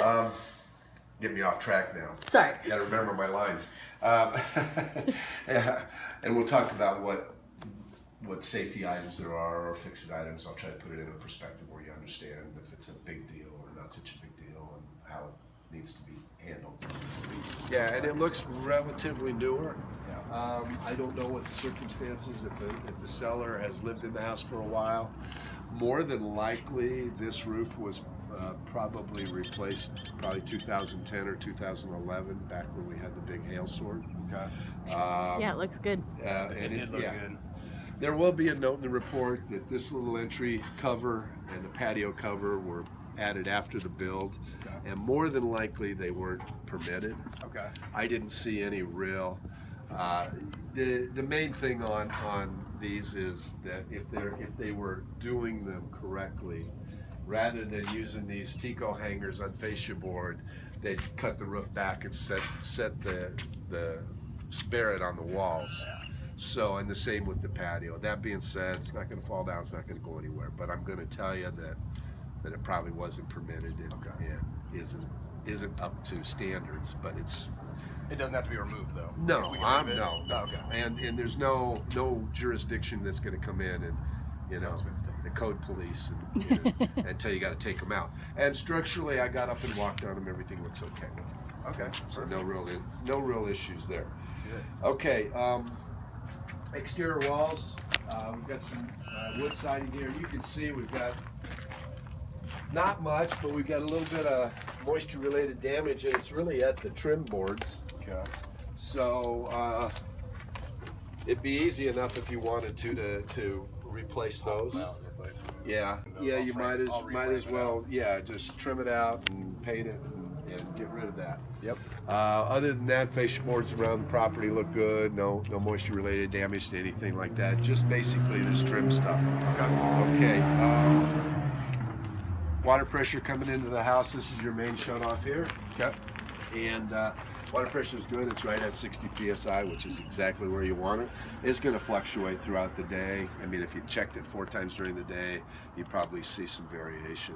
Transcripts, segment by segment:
Um, Get me off track now. Sorry. Got to remember my lines. Yeah, and we'll talk about what safety items there are or fixed items. I'll try to put it in a perspective where you understand if it's a big deal or not such a big deal and how it needs to be handled. Yeah, and it looks relatively newer. Yeah. I don't know what the circumstances, if the seller has lived in the house for a while. More than likely, this roof was probably replaced probably 2010 or 2011, back when we had the big hailstorm. Okay. Yeah, it looks good. And It did look good. There will be a note in the report that this little entry cover and the patio cover were added after the build, and more than likely they weren't permitted. Okay. I didn't see any real. The main thing on these is that if they were doing them correctly, rather than using these Tico hangers on fascia board, they'd cut the roof back and set the barrett on the walls. So, and the same with the patio. That being said, it's not going to fall down. It's not going to go anywhere. But I'm going to tell you that it probably wasn't permitted and isn't up to standards. But it doesn't have to be removed though. No, no. Oh, okay. And there's no jurisdiction that's going to come in and the code police and tell you got to take them out. And structurally, I got up and walked on them. Everything looks okay. Okay. So no real issues there. Good. Okay. Exterior walls. We've got some wood siding here. You can see we've got not much, but we've got a little bit of moisture-related damage, and it's really at the trim boards. Okay. So it'd be easy enough if you wanted to replace those. Yeah, you might as well. Yeah, just trim it out and paint it and get rid of that. Yep. Other than that, fascia boards around the property look good. No moisture related damage to anything like that. Just basically this trim stuff. Okay. Water pressure coming into the house. This is your main shut off here. Okay. And water pressure is good. It's right at 60 psi, which is exactly where you want it. It's going to fluctuate throughout the day. I mean, if you checked it 4 times during the day, you'd probably see some variation,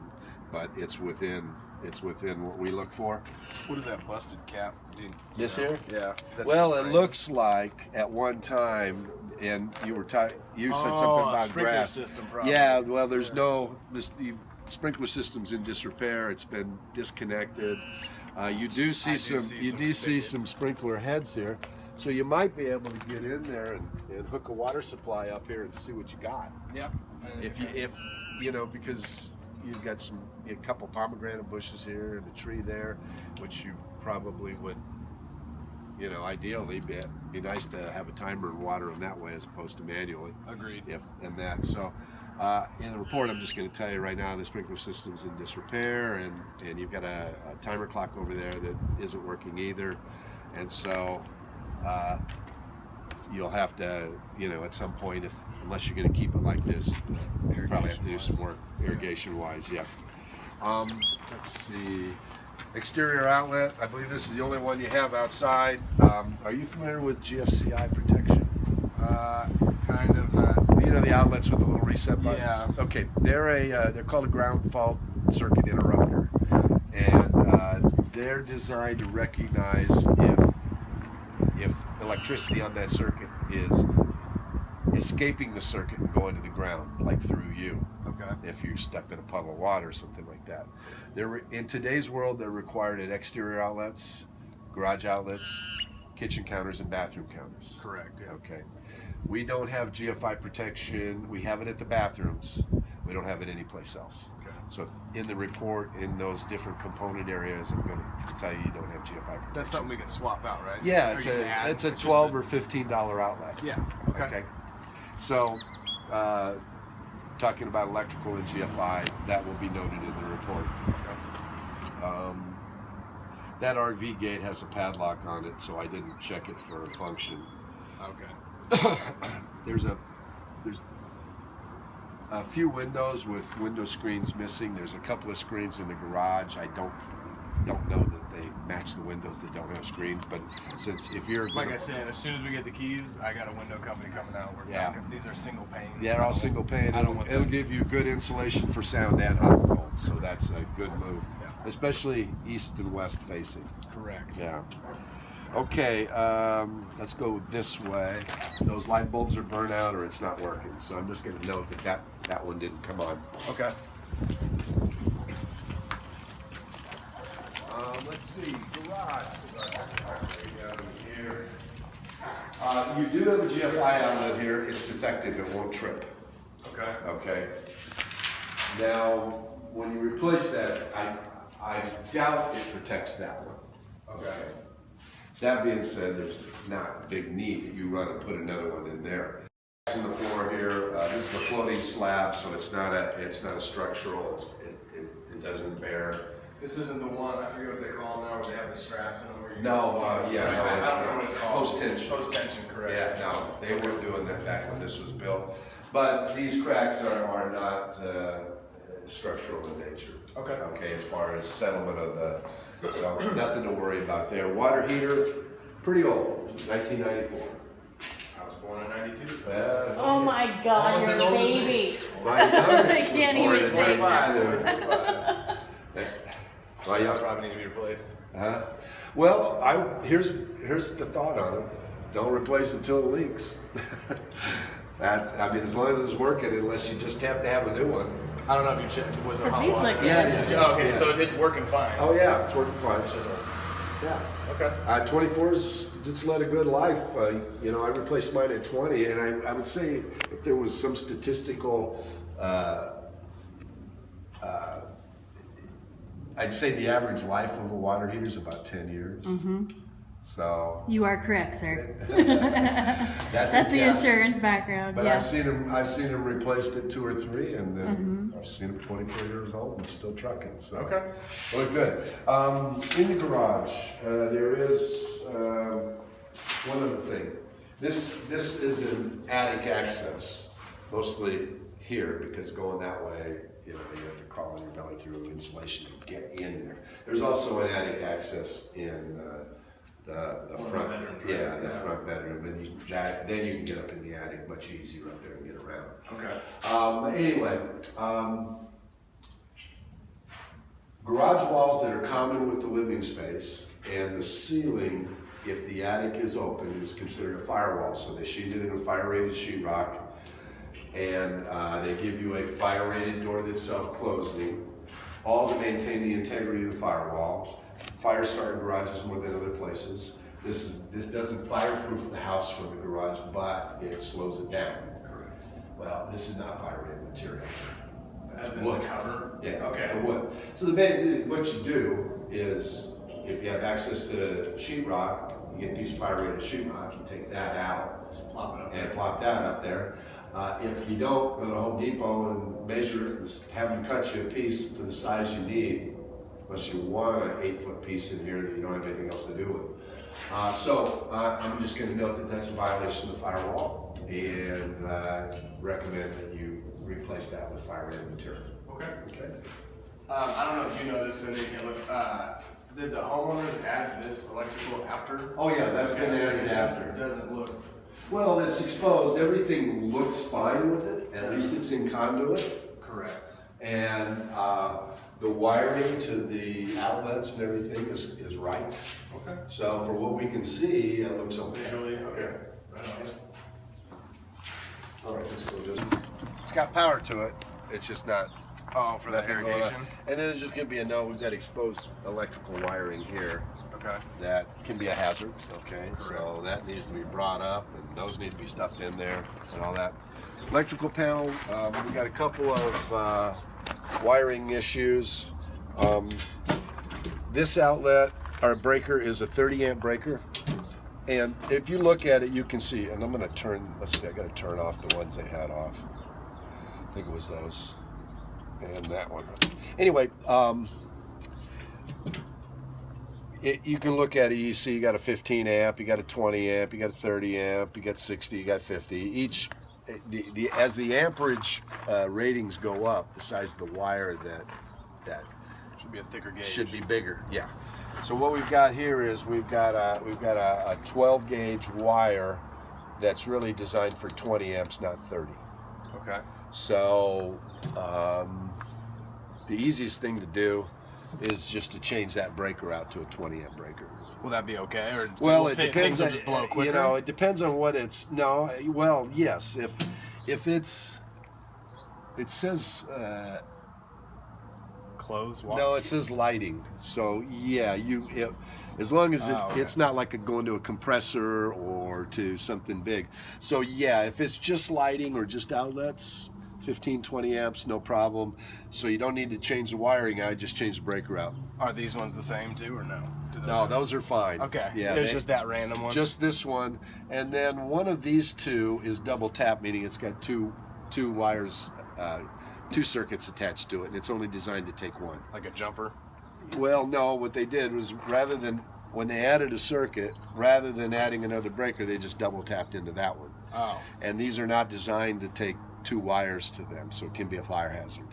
but it's within what we look for. What is that busted cap? This here? Yeah. Well, it looks like at one time, and you said something about grass. System probably. Yeah. Well, there's the sprinkler system's in disrepair. It's been disconnected. You do see some sprinkler heads here, so you might be able to get in there and hook a water supply up here and see what you got. Yep. If because you've got a couple pomegranate bushes here and a tree there, which you probably would, ideally be nice to have a timer and water them that way as opposed to manually. Agreed. So. In the report, I'm just going to tell you right now the sprinkler system's in disrepair, and you've got a timer clock over there that isn't working either, and so you'll have to, at some point, unless you're going to keep it like this, you probably have to do some work irrigation-wise. Yeah. Let's see. Exterior outlet. I believe this is the only one you have outside. Are you familiar with GFCI protection? Kind of. The outlets with the little reset buttons. Yeah. Okay, they're called a ground fault circuit interrupter, and they're designed to recognize if electricity on that circuit is escaping the circuit and going to the ground, like through you. Okay. If you step in a puddle of water or something like that. In today's world, they're required at exterior outlets, garage outlets, kitchen counters, and bathroom counters. Correct. Yeah. Okay. We don't have GFI protection. We have it at the bathrooms. We don't have it anyplace else. Okay. So in the report, in those different component areas, I'm going to tell you don't have GFI protection. That's something we can swap out, right? Yeah, it's a $12 or $15 outlet. Yeah. Okay. So talking about electrical and GFI, that will be noted in the report. Okay. That RV gate has a padlock on it, so I didn't check it for a function. Okay. There's a few windows with window screens missing. There's a couple of screens in the garage. I don't know that they match the windows that don't have screens, but since if you're like I said, as soon as we get the keys, I got a window company coming out. These are single pane. Yeah, they're all single pane. It'll give you good insulation for sound and hot and cold. So that's a good move, Yeah. especially east and west facing. Correct. Yeah. Okay, let's go this way. Those light bulbs are burnt out or it's not working. So I'm just going to note that one didn't come on. Okay. Let's see, garage. Here. You do have a GFI outlet here. It's defective. It won't trip. Okay. Okay. Now, when you replace that, I doubt it protects that one. Okay. That being said, there's not a big need that you run and put another one in there. In the floor here, this is a floating slab, so it's not a structural. It doesn't bear. This isn't the one, I forget what they call them now, where they have the straps in them. Where you No, yeah, no, I don't know what it's called. post tension. Post tension, correct. Yeah, no, they weren't doing that back when this was built. But these cracks are not structural in nature. Okay. Okay, as far as settlement of the, so nothing to worry about there. Water heater, pretty old, 1994. I was born in 92. So Yeah. Oh my God, Almost you're as a old as me. baby. My youngest was Can't born even in take 92. So that probably need to be replaced. Well, here's the thought on it. Don't replace until it leaks. I mean, as long as it's working, unless you just have to have a new one. I don't know if you checked. Was there 'Cause hot these water? look Yeah, good. yeah. Okay, so it's working fine. Oh yeah, it's working fine. It's just Yeah. okay. 24's just led a good life. You know, I replaced mine at 20, and I would say if there was some statistical, I'd say the average life of a water heater is about 10 years. Mm-hmm. So You are correct, sir. that's That's a the guess. insurance background. But Yeah. I've seen them replaced at 2 or 3, and then I've seen them 24 years old and still trucking. So Okay. well, good. In the garage, there is one other thing. This is an attic access, mostly here, because going that way, you know, you have to crawl on your belly through insulation to get in there. There's also an attic access in the front, bedrooms, right? yeah, the Yeah. front bedroom, and then you can get up in the attic much easier up there and get around. Okay. Anyway, garage walls that are common with the living space, and the ceiling, if the attic is open, is considered a firewall. So they sheet it in a fire-rated sheetrock, and they give you a fire-rated door that's self-closing, all to maintain the integrity of the firewall. Fire starting garages more than other places. This doesn't fireproof the house from the garage, but it slows it down. Correct. Well, this is not fire-rated material. That's As in wood. the cover? Yeah, Okay. the wood. So what you do is, if you have access to sheetrock, you get a piece of fire-rated sheetrock, you take that out Just plop it up and there. plop that up there. If you don't, go to Home Depot and measure it and have them cut you a piece to the size you need, unless you want an 8-foot piece in here that you don't have anything else to do with. So I'm just going to note that that's a violation of the firewall, and recommend that you replace that with fire-rated material. Okay. Okay. I don't know if you know this, Cindy. Look, did the homeowners add this electrical after? Oh yeah, that's been added after. It doesn't look. Well, it's exposed. Everything looks fine with it. At least it's in conduit. Correct. And the wiring to the outlets and everything is right. Okay. So for what we can see, it looks okay. Visually, okay. Right on. All right, let's go this way. It's got power to it. It's just not. Oh, for the nothing going on. irrigation? And then there's just going to be a note. We've got exposed electrical wiring here. Okay. That can be a hazard, okay? Correct. So that needs to be brought up, and those need to be stuffed in there and all that. Electrical panel, we got a couple of wiring issues. This outlet, our breaker is a 30 amp breaker. And if you look at it, you can see, and I'm gonna turn, let's see, I gotta turn off the ones they had off. I think it was those, and that one. Anyway, you can look at it, you see you got a 15 amp, you got a 20 amp, you got a 30 amp, you got 60, you got 50. Each, as the amperage ratings go up, the size of the wire that Should be a thicker gauge. should be bigger, yeah. So what we've got here is we've got a 12 gauge wire that's really designed for 20 amps, not 30. Okay. So the easiest thing to do is just to change that breaker out to a 20 amp breaker. Will that be okay? Or Well, it depends things will on, just blow quicker? you know, it depends on what it's, no, well, yes, if it's, it says, Close? no, it says lighting. So yeah, as long as okay. it's not like going to a compressor or to something big. So yeah, if it's just lighting or just outlets, 15, 20 amps, no problem. So you don't need to change the wiring out, just change the breaker out. Are these ones the same too, or no? No, those are fine. Okay. Yeah, It's just that random one. Just this one, and then one of these two is double tap, meaning it's got two wires, 2 circuits attached to it, and it's only designed to take one. Like a jumper. Well, no, what they did was rather than, when they added a circuit, rather than adding another breaker, they just double tapped into that one. Oh. And these are not designed to take 2 wires to them, so it can be a fire hazard.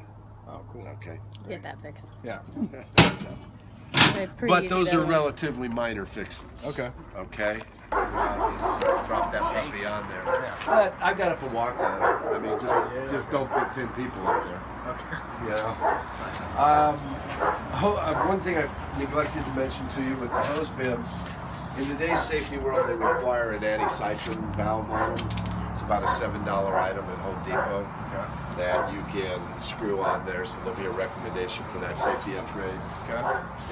Oh, cool. Okay. Get that fixed. Yeah. It's pretty But easy those though. are relatively minor fixes. Okay. Okay. Drop that puppy on there. Yeah. But I got up and walked on it. I mean, just don't put 10 people up there. Okay. You know. One thing I've neglected to mention to you with the hose bibs, in today's safety world, they require an anti-siphon valve on them. It's about a $7 item at Home Depot that you can screw on there, so there'll be a recommendation for that safety upgrade. Okay.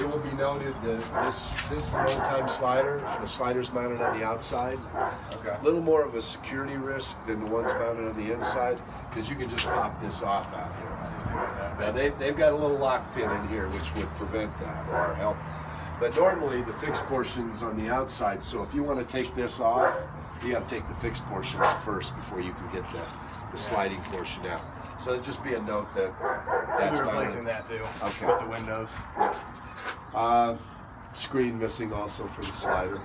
It will be noted that this is an old-time slider. The slider's mounted on the outside. Okay. A little more of a security risk than the ones mounted on the inside, because you can just pop this off out here. Now they've got a little lock pin in here which would prevent that or help. But normally the fixed portion's on the outside, so if you want to take this off, you got to take the fixed portion off first before you can get the sliding portion out. So it'd just be a note that that's We're replacing that too. Okay. With the windows. Screen missing also for the slider.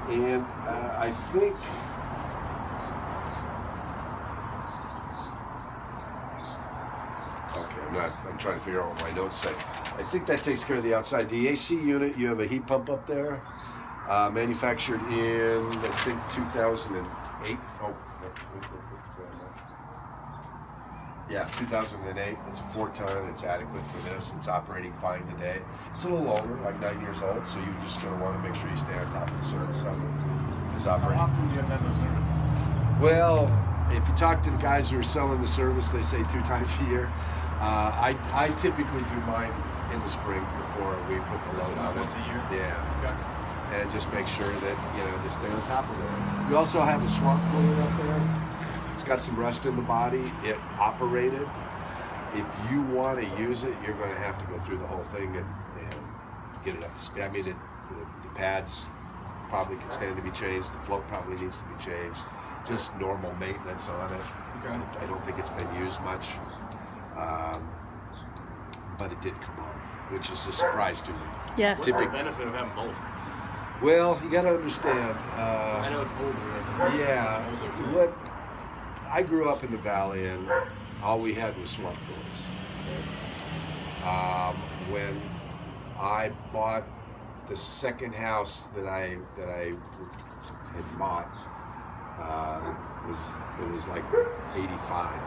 And I think I'm trying to figure out what my notes say. I think that takes care of the outside. The AC unit, you have a heat pump up there, manufactured in, I think, 2008. Oh, yeah, 2008. It's a 4-ton. It's adequate for this. It's operating fine today. It's a little older, like 9 years old, so you're just going to want to make sure you stay on top of the service of it. It's operating. How often do you have to have those service? Well, if you talk to the guys who are selling the service, they say 2 times a year. I typically do mine in the spring before we put the load on it. Once a year? Yeah. Okay. And just make sure that, just stay on top of it. We also have a swamp cooler up there. It's got some rust in the body. It operated. If you want to use it, you're going to have to go through the whole thing and get it up to speed. I mean, the pads probably can stand to be changed. The float probably needs to be changed. Just normal maintenance on it. Okay. I don't think it's been used much. But it did come on, which is a surprise to me. Yeah. What's the benefit of having both? Well, you got to understand. I know it's older. Yeah. It's older. I grew up in the valley, and all we had was swamp coolers. When I bought the second house that I had bought, it was like 85,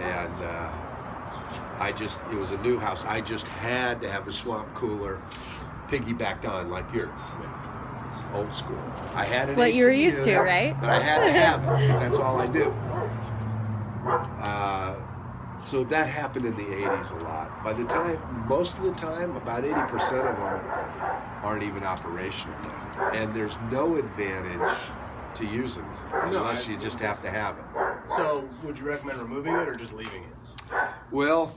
and it was a new house. I just had to have the swamp cooler piggybacked on like yours. Old school. I had That's what you were used to, right? But I had to have it because that's all I do. So that happened in the 80s a lot. By the time, most of the time, about 80% of them aren't even operational yet. And there's no advantage to using it unless you just have to have it. So, would you recommend removing it or just leaving it? Well,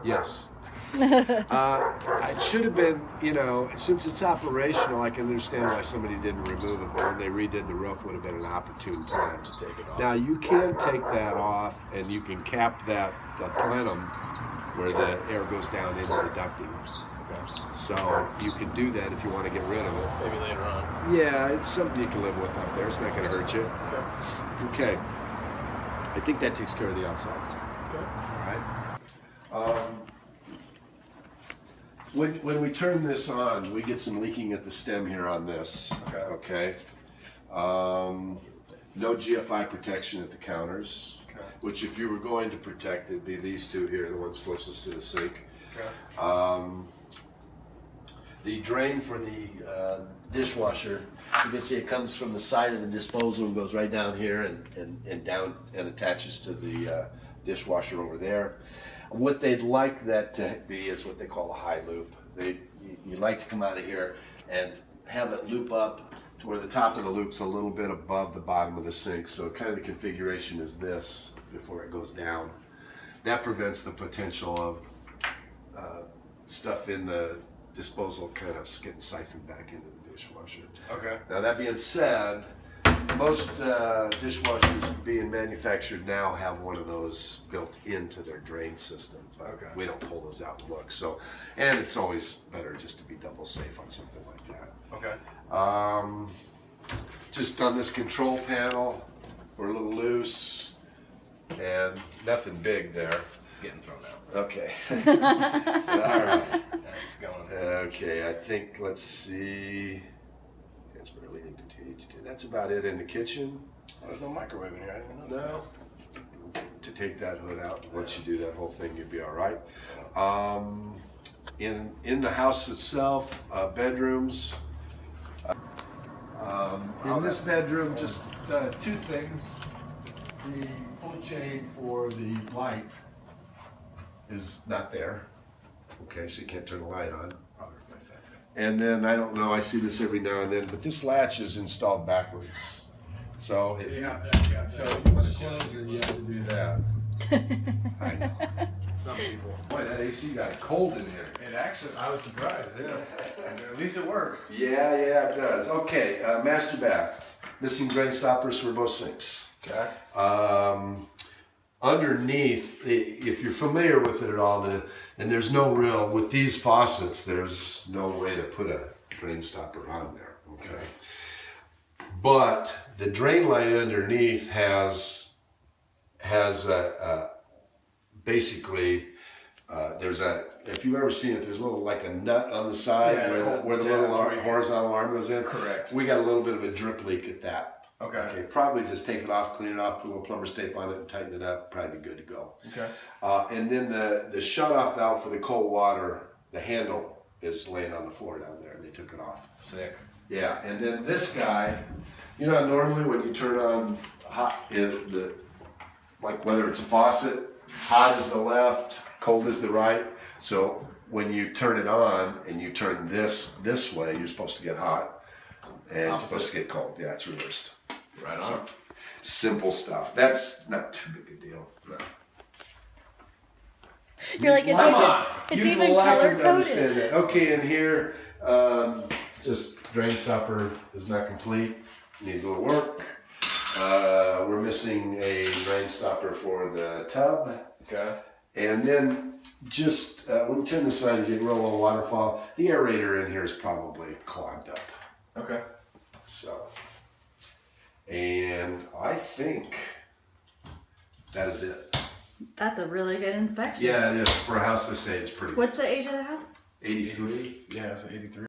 yes. It should have been, since it's operational, I can understand why somebody didn't remove it, but when they redid the roof, would have been an opportune time to take it off. Now, you can take that off, and you can cap that plenum where the air goes down into the ducting. Okay. So you can do that if you want to get rid of it. Maybe later on. Yeah, it's something you can live with up there. It's not going to hurt you. Okay. I think that takes care of the outside. Okay. All right. When we turn this on, we get some leaking at the stem here on this. Okay. No GFI protection at the counters, Okay. which if you were going to protect, it'd be these two here, the ones closest to the sink. Okay. The drain for the dishwasher, you can see it comes from the side of the disposal and goes right down here and down and attaches to the dishwasher over there. What they'd like that to be is what they call a high loop. You'd like to come out of here and have it loop up to where the top of the loop's a little bit above the bottom of the sink. So kind of the configuration is this before it goes down. That prevents the potential of stuff in the disposal kind of getting siphoned back into the dishwasher. Okay. Now that being said, most dishwashers being manufactured now have one of those built into their drain system. But Okay. we don't pull those out and look. So, and it's always better just to be double safe on something like that. Okay. Just on this control panel, we're a little loose and nothing big there. It's getting thrown out. Okay. All right. That's going. Okay, I think, let's see. That's barely into That's about it in the kitchen. There's no microwave in here. I didn't notice No. To take that hood out, once you do that whole thing, you'll be all right. In the house itself, bedrooms. In this bedroom, just two things. The pull chain for the light is not there. Okay, so you can't turn the light on. Probably replace that too. And then, I don't know, I see this every now and then, but this latch is installed backwards. So if you want to close it, you have to do that. I know. Some people. Boy, that AC got cold in here. It actually, I was surprised. Yeah. At least it works. Yeah, it does. Okay, master bath. Missing drain stoppers for both sinks. Okay. Underneath, if you're familiar with it at all, and there's no real, with these faucets, there's no way to put a drain stopper on there, okay? But the drain line underneath has basically, if you've ever seen it, there's a little, like a nut on the side Yeah, where the little horizontal arm goes in. Correct. We got a little bit of a drip leak at that. Okay. Probably just take it off, clean it off, put a little plumber's tape on it and tighten it up, probably be good to go. Okay. And then the shut-off valve for the cold water, the handle is laying on the floor down there. They took it off. Sick. Yeah, and then this guy, you know, normally when you turn on hot, like whether it's a faucet, hot is the left, cold is the right. So when you turn it on and you turn this way, you're supposed to get hot, and you're supposed to get cold. Yeah, it's reversed. Right on. So, simple stuff. That's not too big a deal. No. You're like, it's You even can laugh color and understand coded. that. Okay, and here, just drain stopper is not complete. Needs a little work. We're missing a drain stopper for the tub. Okay. And then just when you turn this side, you get real low waterfall. The aerator in here is probably clogged up. Okay. So, and I think that is it. That's a really good inspection. Yeah, it is. For a house this age, pretty What's the age of the house? 83. Yeah, it's 83.